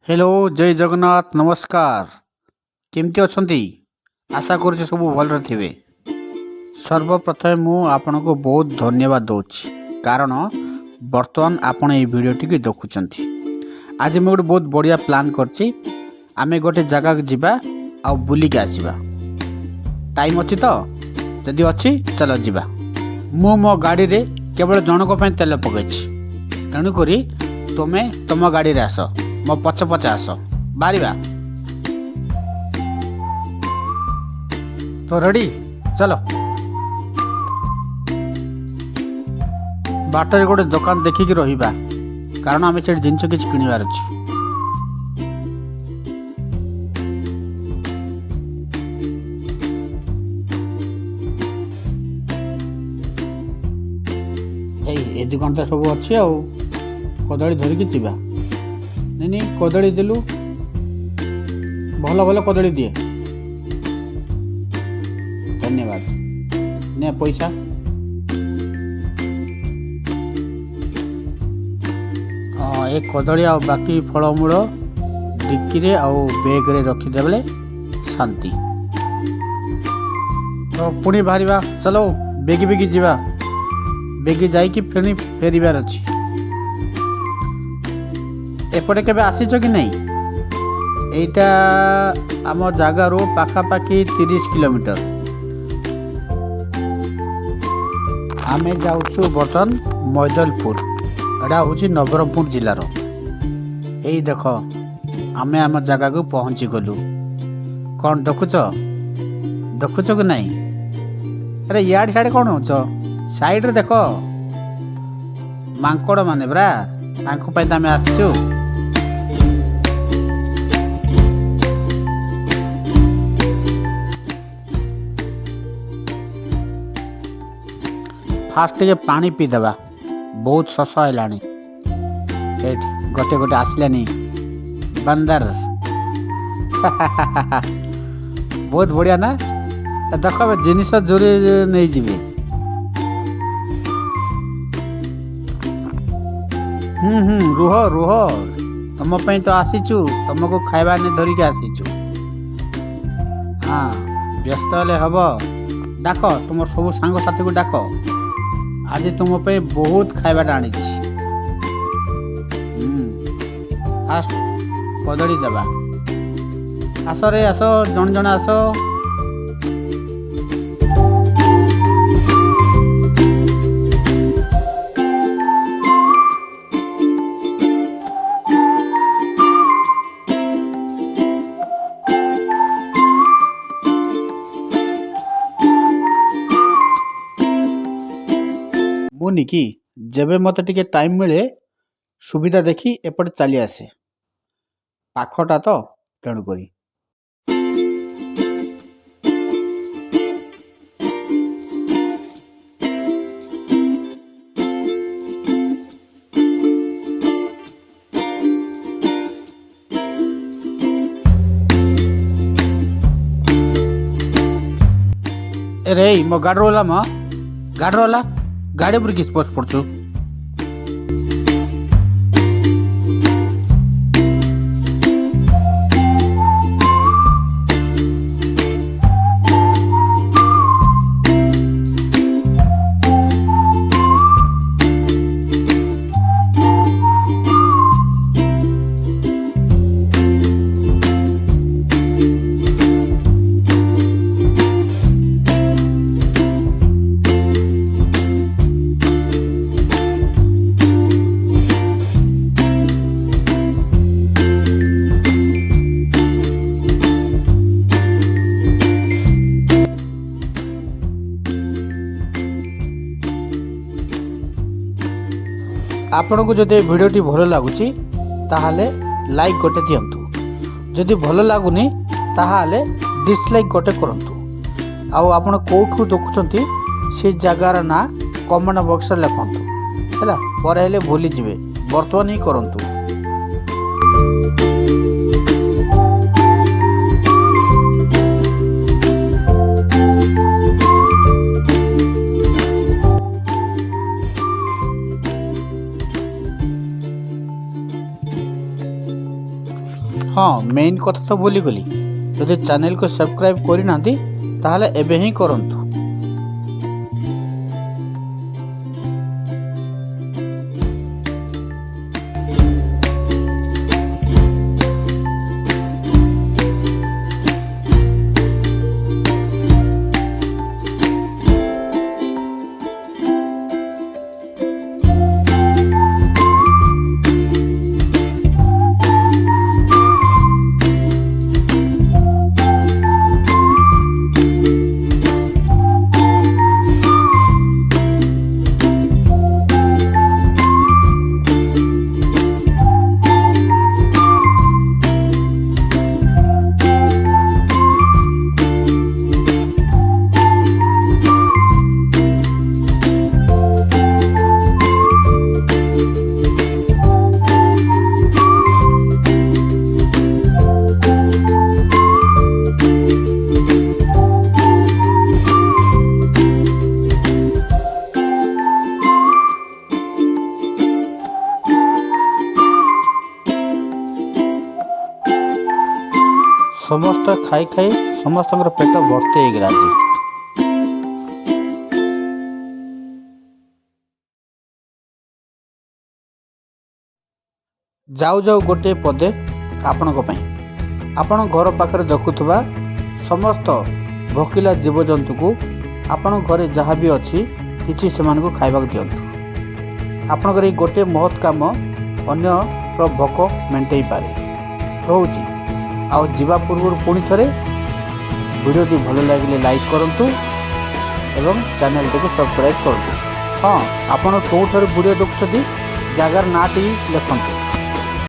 Hello जय जगन्नाथ नमस्कार केमती अछंती आशा करुचे सब भल थे। सर्वप्रथम मु आपण को बहुत धन्यवाद दूची कारण बर्तमान आपण ये वीडियोटी की देखुचंती। आज मैं गोटे बहुत बढ़िया प्लान करची आमे गोटे जगह जीवा आ बुलिक आसीबा। टाइम अच्छी तो जदि अच्छी चलो जीवा। मु मो गाड़ी रे केवल जनक पे तेल पकईची तेणुक तुमे तुम गाड़ी रे आस मो पछ पछ आस बाहर तो रेडी चलो। बाटर गोटे दुकान देखिकी रहिबा कारण आमे से जिनस किछ किनिबार अछि। ए दुकान तो सब अच्छी आ कदली धरिकी जीवा। नहीं कदली देलु भल भल कदली दिए धन्यवाद ने पैसा एक कदली आ बाकी फलमूल डिक्की आउ बैग रे रखीदेले शांति। तो पुणी बाहर चलो बेगी बेगी जीवा बेगी जाइकी फेरी फेरबार अच्छी। एपटे केबे आसीच कि नहीं? एटा आम जगार पाखापाखि 30 किलोमीटर। आमे जाऊँ बर्तन मैदलपुर एटा हूँ नवरंगपुर जिलार। यही देख आमे आम जगह को पहुँची गलु। कौन देखुच देखुच कि नहीं? अरे याड साड़े कौन हो साइड रे देख मांकड़ माने ब्रा तांको पई तमे आछू। फास्ट के पानी पी देबा बहुत शस हैलानी। गोटे गोटे आसलानी बंदर बहुत बढ़िया ना देख जिनिस जोरी नहीं जीवे। रुह रुह तुम पे तो आसीचु तुमको खाइबा नहीं धरिकी आसीचु। हाँ व्यस्त हेले हम डाक तुम सब सांग साथी को डाक आज तुम पे बहुत खाइबाटा आनी। फास्ट कदली देवा आस रे आस जन जन आस। मुनि कि जेबे मत टिके टाइम मिले सुविधा देखी एपटे चली आसे पाखटा तो तेणु करी। रे मो गाड्रोला म गाड्रोला गाड़ी पर किस पोस्ट पड़चु। आपण को जदि वीडियोटी भल लगुची ताहाले लाइक गोटे दियंतु जदि भल लगुनी ताहाले डिसलाइक गोटे करंतु। आउ आपण कोठू देखुचंती से जगार ना कमेंट बॉक्स रे लिखंतु हैला पर हेले भूली जिवे वर्तमान ही करंतु। हाँ मेन कथा तो भूली गली जदि चैनल को सब्सक्राइब करना ताहले एबे ही करंतु। समस्त खाई खाई समस्त पेट भर्ती हो गला। जाऊ जाऊ गोटे पदे आपण घर पाखे देखुवा समस्त भोकिला जीवजंतु को आपण घरे जहाँ भी अच्छी किसी से खाइबा दिंतु। आपणकर गोटे महत् काम अन्य भोक मेंटई पारे रोची। आउ जीवा पूर्व पुणी थे वीडियोटी भल लगे लाइक करूँ एवं चैनल को सब्सक्राइब करूँ। हाँ आपण कौन वीडियो देखुं जगार नाटी लिखु।